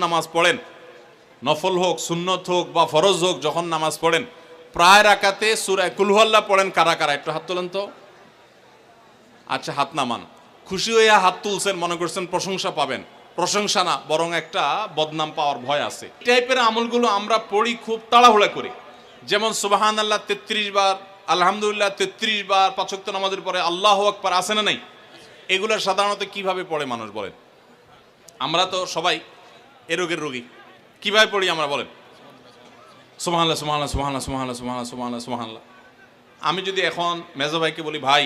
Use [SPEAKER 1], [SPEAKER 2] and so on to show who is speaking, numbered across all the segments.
[SPEAKER 1] নামাজ পড়েন, নফল হোক, সুন্নত হোক বা ফরজ হোক, যখন নামাজ পড়েন প্রায় রাকাতে সূরা কুল হুয়াল্লাহ পড়েন কারা কারা? একটু হাত তোলেন তো। আচ্ছা, হাত নামান। খুশি হইয়া হাত তুলছেন, মনে করছেন প্রশংসা পাবেন। প্রশংসা না, বরং একটা বদনাম পাওয়ার ভয় আছে। এই টাইপের আমলগুলো আমরা পড়ি খুব তাড়াহুড়া করি। যেমন সুবহানাল্লাহ 33 বার, আলহামদুলিল্লাহ 33 বার, 5 ওয়াক্ত নামাজের পরে আল্লাহু আকবার আছে না নাই? এগুলো সাধারণত কিভাবে পড়ে মানুষ বলেন? আমরা তো সবাই এ রোগের রোগী। কিভাবে পড়ি আমরা বলেন? সুবহানাল্লাহ সুবহানাল্লাহ সুবহানাল্লাহ সুবহানাল্লাহ সুবহানাল্লাহ সুবহানাল্লাহ সুবহানাল্লাহ। আমি যদি এখন মেজো ভাইকে বলি, ভাই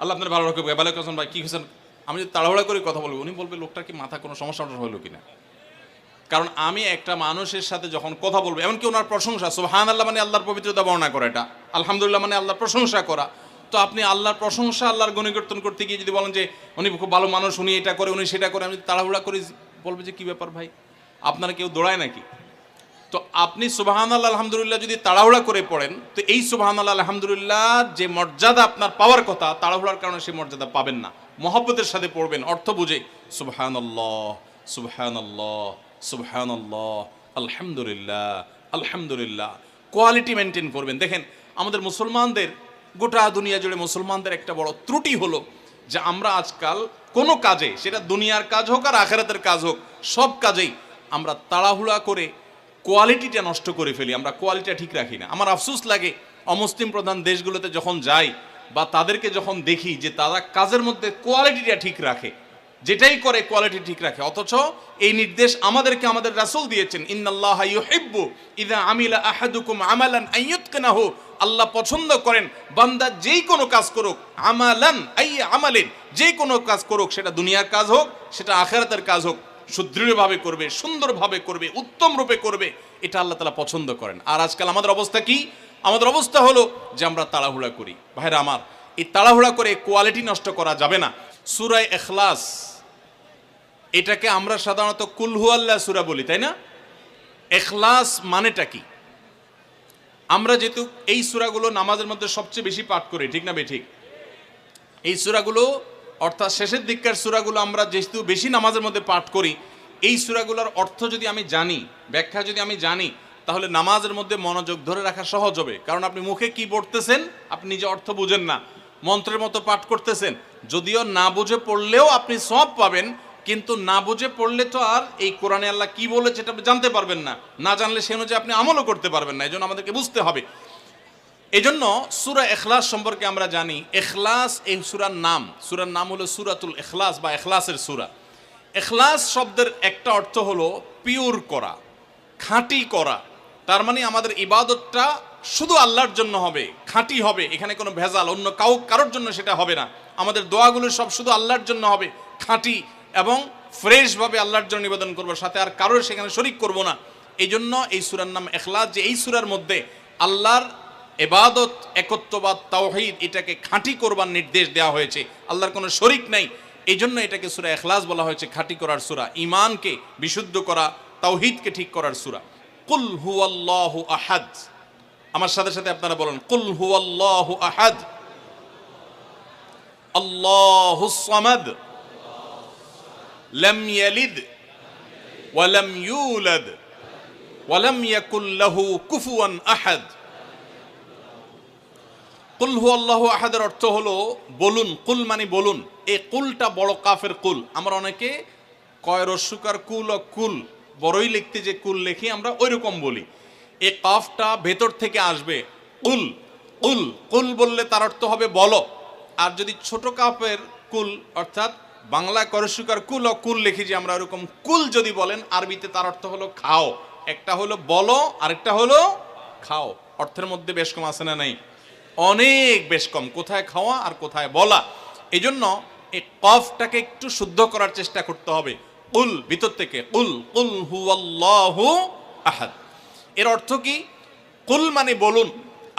[SPEAKER 1] আল্লাহ আপনার ভালো রাখবে, ভালো আছেন ভাই, কি হয়েছেন, আমি যদি তাড়াহুড়া করে কথা বলবো, উনি বলবে লোকটার কি মাথা কোনো সমস্যা হলো কিনা। কারণ আমি একটা মানুষের সাথে যখন কথা বলবো, এমনকি ওনার প্রশংসা, সুবহানাল্লাহ মানে আল্লাহর পবিত্রতা বর্ণনা করা, এটা আলহামদুলিল্লাহ মানে আল্লাহর প্রশংসা করা। তো আপনি আল্লাহর প্রশংসা, আল্লাহর গুণকীর্তন করতে গিয়ে যদি বলেন যে উনি খুব ভালো মানুষ, উনি এটা করে, উনি সেটা করে, আমি তাড়াহুড়া করে বলবো যে কি ব্যাপার ভাই, আপনারা কেউ দৌড়ায় নাকি? তো আপনি সুবহানাল্লাহ আলহামদুলিল্লাহ যদি তাড়াহুড়া করে পড়েন, তো এই সুবহানাল্লাহ আলহামদুলিল্লাহ যে মর্যাদা আপনার পাওয়ার কথা, তাড়াহুড়ার কারণে সেই মর্যাদা পাবেন না। মহব্বতের সাথে পড়বেন, অর্থ বুঝে। সুবহানাল্লাহ সুবহানাল্লাহ সুবহানাল্লাহ আলহামদুলিল্লাহ আলহামদুলিল্লাহ। কোয়ালিটি মেনটেন করবেন। দেখেন, আমাদের মুসলমানদের, গোটা দুনিয়া জুড়ে মুসলমানদের একটা বড় ত্রুটি হলো যে আমরা আজকাল কোনো কাজে, সেটা দুনিয়ার কাজ হোক আর আখিরাতের কাজ হোক, সব কাজেই আমরা তাড়াহুড়া করে কোয়ালিটিটা নষ্ট করে ফেলি। আমরা কোয়ালিটিটা ঠিক রাখি না। আমার আফসোস লাগে অমুসলিম প্রধান দেশগুলোতে যখন যাই বা তাদেরকে যখন দেখি যে তারা কাজের মধ্যে কোয়ালিটিটা ঠিক রাখে, যেটাই করে কোয়ালিটি ঠিক রাখে। অথচ এই নির্দেশ আমাদেরকে আমাদের রাসূল দিয়েছেন, ইন্নাল্লাহা ইউহিব্বু ইযা আমিলা আহাদুকুম আমালান আইয়ুতকিনাহু। আল্লাহ পছন্দ করেন বান্দা যেই কোনো কাজ করুক, আমালান আই আমালিন, যেই কোনো কাজ করুক, সেটা দুনিয়ার কাজ হোক, সেটা আখিরাতের কাজ হোক, সুদৃঢ়ভাবে করবে, সুন্দরভাবে করবে, উত্তম রূপে করবে। এটা আল্লাহ তাআলা পছন্দ করেন। আর আজকাল আমাদের অবস্থা কি? আমাদের অবস্থা হলো যে আমরা তাড়াহুড়া করি। ভাইরা আমার, এই তাড়াহুড়া করে কোয়ালিটি নষ্ট করা যাবে না। সূরা ইখলাস, এটাকে আমরা সাধারণত কুল হুয়াল্লাহ সূরা বলি, তাই না? ইখলাস মানেটা কি? আমরা যেহেতু এই সূরাগুলো নামাজের মধ্যে সবচেয়ে বেশি পাঠ করি, ঠিক না বেঠিক? এই সূরাগুলো অর্থাৎ শেষের দিককার সূরাগুলো আমরা যেহেতু বেশি নামাজের মধ্যে পাঠ করি, এই সূরাগুলোর অর্থ যদি আমি জানি, ব্যাখ্যা যদি আমি জানি, তাহলে নামাজের মধ্যে মনোযোগ ধরে রাখা সহজ হবে। কারণ আপনি মুখে কি পড়তেছেন, আপনি নিজে অর্থ বুঝেন না, মন্ত্রের মতো পাঠ করতেছেন। যদিও না বুঝে পড়লেও আপনি সওয়াব পাবেন, কিন্তু না বুঝে পড়লে তো আর এই কোরআনে আল্লাহ কি বলেছে এটা আপনি জানতে পারবেন না। না জানলে সে অনুযায়ী আপনি আমলও করতে পারবেন না। এই জন্য আমাদেরকে বুঝতে হবে। এই জন্য সূরা ইখলাস সম্পর্কে আমরা জানি। ইখলাস এই সূরার নাম, সূরার নাম হলো সূরাতুল ইখলাস বা ইখলাসের সূরা। ইখলাস শব্দের একটা অর্থ হলো পিওর করা, খাঁটি করা। তার মানে আমাদের ইবাদতটা শুধু আল্লাহর জন্য হবে, খাঁটি হবে, এখানে কোনো ভেজাল অন্য কারোর জন্য সেটা হবে না। আমাদের দোয়াগুলো সব শুধু আল্লাহর জন্য হবে, খাঁটি এবং ফ্রেশভাবে আল্লাহর জন্য নিবেদন করবো, সাথে আর কারোর সেখানে শরিক করব না। এই জন্য এই সূরার নাম ইখলাস। যে এই সূরার মধ্যে আল্লাহর ইবাদত, একত্ববাদ, তাওহীদ, এটাকে খাঁটি করবার নির্দেশ দেওয়া হয়েছে। আল্লাহর কোনো শরিক নাই, এই জন্য এটাকে সূরা ইখলাস বলা হয়েছে, খাঁটি করার সূরা, ঈমানকে বিশুদ্ধ করা, তাওহীদকে ঠিক করার সূরা। কুল হুয়াল্লাহু আহাদ। আমার সাথে সাথে আপনারা বলেন, কুল হুয়াল্লাহু আহাদ, আল্লাহুস সামাদ, লাম ইয়ালিদ ওয়া লাম ইউলাদ ওয়া লাম ইয়াকুল লাহু কুফুয়ান আহাদ। কুল হুয়াল্লাহু আহাদের অর্থ হলো বলুন। কুল মানে বলুন। এই কুলটা বড় কাফের কুল। আমরা অনেকে কয় রস্যকার কুল ও কুল, বড়ই লিখতে যে কুল লিখি আমরা ওই রকম বলি। এই কাফটা ভেতর থেকে আসবে। কুল কুল কুল বললে তার অর্থ হবে বলো। আর যদি ছোট কাফের কুল, অর্থাৎ বাংলা করস্যকার কুল ও কুল লিখি যে আমরা ওরকম কুল যদি বলেন, আরবিতে তার অর্থ হলো খাও। একটা হলো বলো, আরেকটা হলো খাও। অর্থের মধ্যে বেশ কম আছে না নাই? অনেক বেশ কম। কোথায় খাওয়া আর কোথায় বলা। এই জন্য এই কফটাকে একটু শুদ্ধ করার চেষ্টা করতে হবে। কুল ভিতর থেকে, কুল কুল হুয়াল্লাহু আহাদ। এর অর্থ কি? কুল মানে বলুন।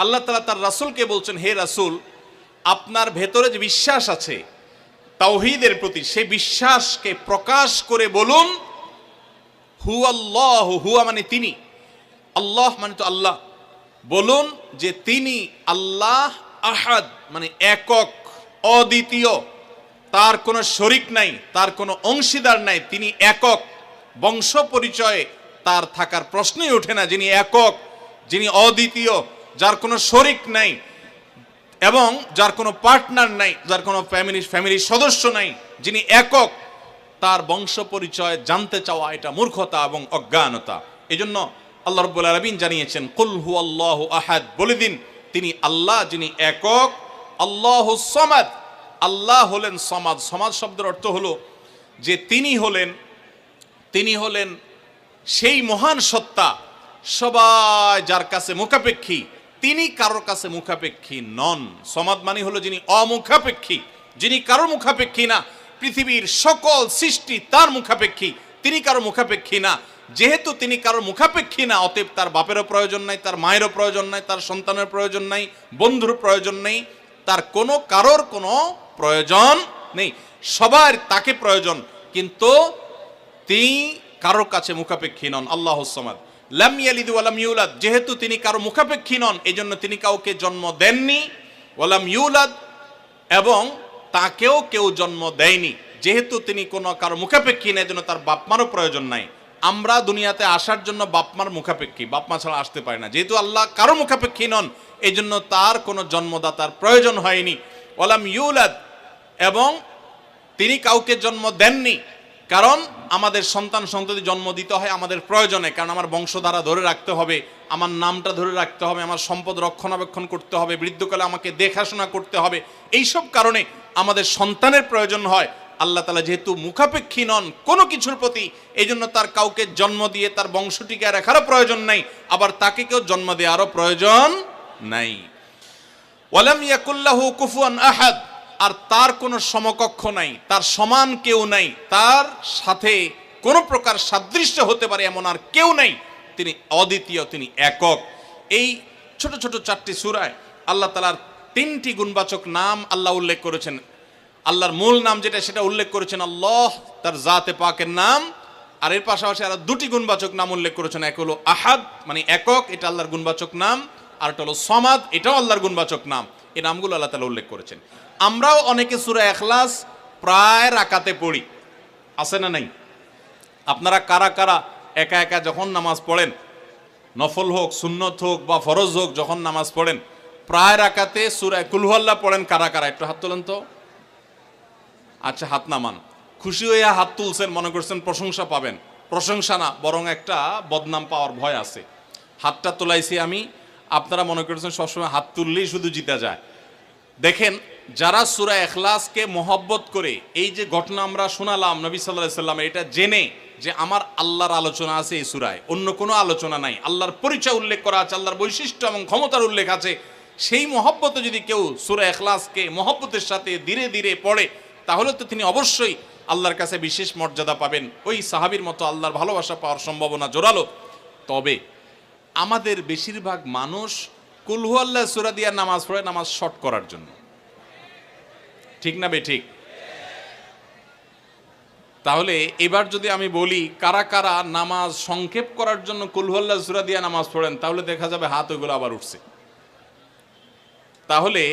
[SPEAKER 1] আল্লাহ তাআলা তার রাসূলকে বলছেন, হে রাসূল, আপনার ভেতরে যে বিশ্বাস আছে তাওহীদের প্রতি, সেই বিশ্বাসকে প্রকাশ করে বলুন, হুয়াল্লাহু, হুয়া মানে তিনি, আল্লাহ মানে তো আল্লাহ। বলুন যে তিনি আল্লাহ, আহাদ মানে একক, অদ্বিতীয়, তার কোনো শরিক নাই, তার কোনো অংশীদার নাই, তিনি একক। বংশ পরিচয়ে তার থাকার প্রশ্নই ওঠে না। যিনি একক, যিনি অদ্বিতীয়, যার কোনো শরিক নাই এবং যার কোনো পার্টনার নাই, যার কোনো ফ্যামিলির সদস্য নাই, যিনি একক, তার বংশ পরিচয় জানতে চাওয়া এটা মূর্খতা এবং অজ্ঞানতা। এই জন্য আল্লাহ রাব্বুল আলামিন জানিয়েছেন, কুল হুয়াল্লাহু আহাদ, বলে দিন তিনি আল্লাহ যিনি একক, আল্লাহুস সামাদ, আল্লাহ হলেন সমাদ। সমাদ শব্দের অর্থ হলো যে তিনি হলেন সেই মহান সত্তা, সবাই যার কাছে মুখাপেক্ষী, তিনি কারোর কাছে মুখাপেক্ষী নন। সমাদ মানে হলো যিনি অমুখাপেক্ষী, যিনি কারোর মুখাপেক্ষী না। পৃথিবীর সকল সৃষ্টি তার মুখাপেক্ষী, তিনি কারো মুখাপেক্ষী না। যেহেতু তিনি কারোর মুখাপেক্ষী না, অতএব তার বাপেরও প্রয়োজন নাই, তার মায়েরও প্রয়োজন নাই, তার সন্তানের প্রয়োজন নাই, বন্ধুর প্রয়োজন নেই, তার কারোর কোনো প্রয়োজন নেই। সবার তাকে প্রয়োজন, কিন্তু তিনি কারোর কাছে মুখাপেক্ষী নন। আল্লাহুস সামাদ, লাম ইয়ালিদ ওয়া লাম ইউলাদ, যেহেতু তিনি কারো মুখাপেক্ষী নন, এজন্য তিনি কাউকে জন্ম দেননি। ওয়া লাম ইউলাদ, এবং তাকেও কেউ জন্ম দেয়নি। যেহেতু তিনি কোনো কারো মুখাপেক্ষী না, এজন্য তার বাপ মারও প্রয়োজন নাই। আমরা দুনিয়াতে আসার জন্য বাপ মার মুখাপেক্ষী, বাপ মা ছাড়া আসতে পারে না। যেহেতু আল্লাহ কারো মুখাপেক্ষী নন, এই জন্য তার কোনো জন্মদাতার প্রয়োজন হয়নি। ওয়া লাম ইউলাদ, এবং তিনি কাউকে জন্ম দেননি। কারণ আমাদের সন্তান সন্ততি জন্ম দিতে হয় আমাদের প্রয়োজনে, কারণ আমার বংশধারা ধরে রাখতে হবে, আমার নামটা ধরে রাখতে হবে, আমার সম্পদ রক্ষণাবেক্ষণ করতে হবে, বৃদ্ধকালে আমাকে দেখাশোনা করতে হবে। এইসব কারণে আমাদের সন্তানের প্রয়োজন হয়। আল্লাহ তাআলা যেহেতু মুখাপেক্ষী নন কোনো কিছুর প্রতি, এই জন্য তার কাউকে জন্ম দিয়ে তার বংশটিকে রাখারও প্রয়োজন নাই, আবার তাকে কেউ জন্ম দেওয়ারও প্রয়োজন নাই। ওয়ালাম ইয়াকুল্লাহু কুফুয়ান আহাদ, আর তার কোনো সমকক্ষ নাই, তার সমান কেউ নাই, তার সাথে কোনো প্রকার সাদৃশ্য হতে পারে এমন আর কেউ নাই। তিনি অদ্বিতীয়, তিনি একক। এই ছোট ছোট 4টি সূরায় আল্লাহ তাআলার 3টি গুণবাচক নাম আল্লাহ উল্লেখ করেছেন। আল্লাহর মূল নাম যেটা, সেটা উল্লেখ করেছেন আল্লাহ, তার জাতে পাকের নাম। আর এর পাশাপাশি আরো 2টি গুণবাচক নাম উল্লেখ করেছেন। এক হলো আহাদ, মানে একক, এটা আল্লাহর গুণবাচক নাম। আর একটা হলো সমাদ, এটাও আল্লাহর গুণবাচক নাম। এই নামগুলো আল্লাহ তাআলা উল্লেখ করেছেন। আমরাও অনেকে সূরা ইখলাস প্রায় রাকাতে পড়ি, আছে না নাই? আপনারা কারা কারা একা একা যখন নামাজ পড়েন, নফল হোক, সুন্নত হোক বা ফরজ হোক, যখন নামাজ পড়েন প্রায় রাকাতে সূরা কুল হুয়াল্লাহ পড়েন কারা কারা? একটু হাত তোলেন তো। আচ্ছা, হাত নামান। খুশি হয়ে হাত তুলছেন, মনে করছেন প্রশংসা পাবেন। প্রশংসা না, বরং একটা বদনাম পাওয়ার ভয় আছে। হাতটা তোলাইছি আমি, আপনারা মনে করছেন সবসময় হাত তুললেই শুধু জিতা যায়। দেখেন, যারা সূরা ইখলাসকে মহব্বত করে, এই যে ঘটনা আমরা শোনালাম নবী সাল্লাল্লাহু আলাইহি ওয়াসাল্লাম, এটা জেনে যে আমার আল্লাহর আলোচনা আছে এই সূরায়, অন্য কোনো আলোচনা নাই, আল্লাহর পরিচয় উল্লেখ করা আছে, আল্লাহর বৈশিষ্ট্য এবং ক্ষমতার উল্লেখ আছে, সেই মহব্বতে যদি কেউ সূরা ইখলাসকে মহব্বতের সাথে ধীরে ধীরে পড়ে, তাহলে তো তিনি অবশ্যই আল্লাহর কাছে বিশেষ মর্যাদা পাবেন। ওই সাহাবীর মতো আল্লাহর ভালোবাসা পাওয়ার সম্ভাবনা জোরালো। তবে আমাদের বেশিরভাগ মানুষ কুল হুয়াল্লাহ সূরা দিয়ে নামাজ পড়ে নামাজ শর্ট করার জন্য, ঠিক না বেঠিক? তাহলে এবার যদি আমি বলি কারা কারা নামাজ সংক্ষেপ করার জন্য কুল হুয়াল্লাহ সূরা দিয়ে নামাজ পড়েন, তাহলে দেখা যাবে হাত ওইগুলো আবার উঠছে। তাহলে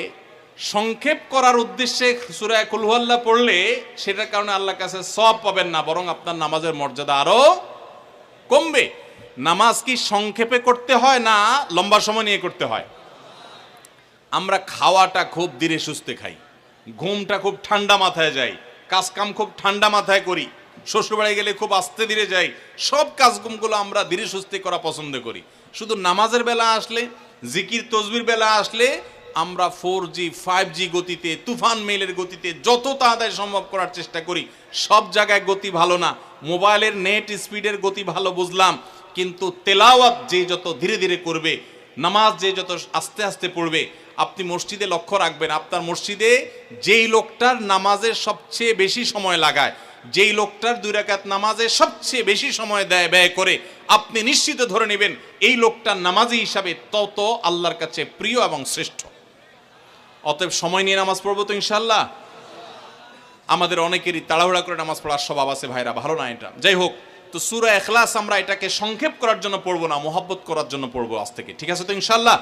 [SPEAKER 1] সংক্ষেপ করার উদ্দেশ্যে সূরা কুল হুয়াল্লাহ পড়লে সেটার কারণে আল্লাহর কাছে সওয়াব পাবেন না, বরং আপনার নামাজের মর্যাদা আরো কমবে। নামাজ কি সংক্ষেপে করতে হয় না লম্বা সময় নিয়ে করতে হয়? আমরা খাওয়াটা খুব ধীরে সুস্থে খাই, ঘুমটা খুব ঠান্ডা মাথায় যাই, কাজকাম খুব ঠান্ডা মাথায় করি, শ্বশুরবাড়ি গেলে খুব আস্তে ধীরে যাই, সব কাজগুলো আমরা ধীরে সুস্থে করা পছন্দ করি। শুধু নামাজের বেলা আসলে, জিকির তসবির বেলা আসলে আমরা 4G 5G গতিতে, তুফান মেলের গতিতে যত তাড়াতাড়ি সম্ভব করার চেষ্টা করি। সব জায়গায় গতি ভালো না, মোবাইলের নেট স্পিডের গতি ভালো বুঝলাম, কিন্তু তেলাওয়াত যে যত ধীরে ধীরে করবে, নামাজ যে যত আস্তে আস্তে পড়বে, আপনি মসজিদে লক্ষ্য রাখবেন, আপনার মসজিদে যেই লোকটার নামাজে সবচেয়ে বেশি সময় লাগায়, যেই লোকটার 2 রাকাত নামাজে সবচেয়ে বেশি সময় ব্যয় করে, আপনি নিশ্চিত ধরে নেবেন এই লোকটার নামাজি হিসাবে তত আল্লাহর কাছে প্রিয় এবং শ্রেষ্ঠ। অতএব সময় নিয়ে নামাজ পড়বো তো ইনশাআল্লাহ। আমাদের অনেকেরই তাড়াহুড়া করে নামাজ পড়ার স্বভাব আছে ভাইরা, ভালো না এটা। যাই হোক, তো সূরা ইখলাস আমরা এটাকে সংক্ষেপ করার জন্য পড়বো না, মহব্বত করার জন্য পড়বো আজ থেকে, ঠিক আছে তো ইনশাআল্লাহ।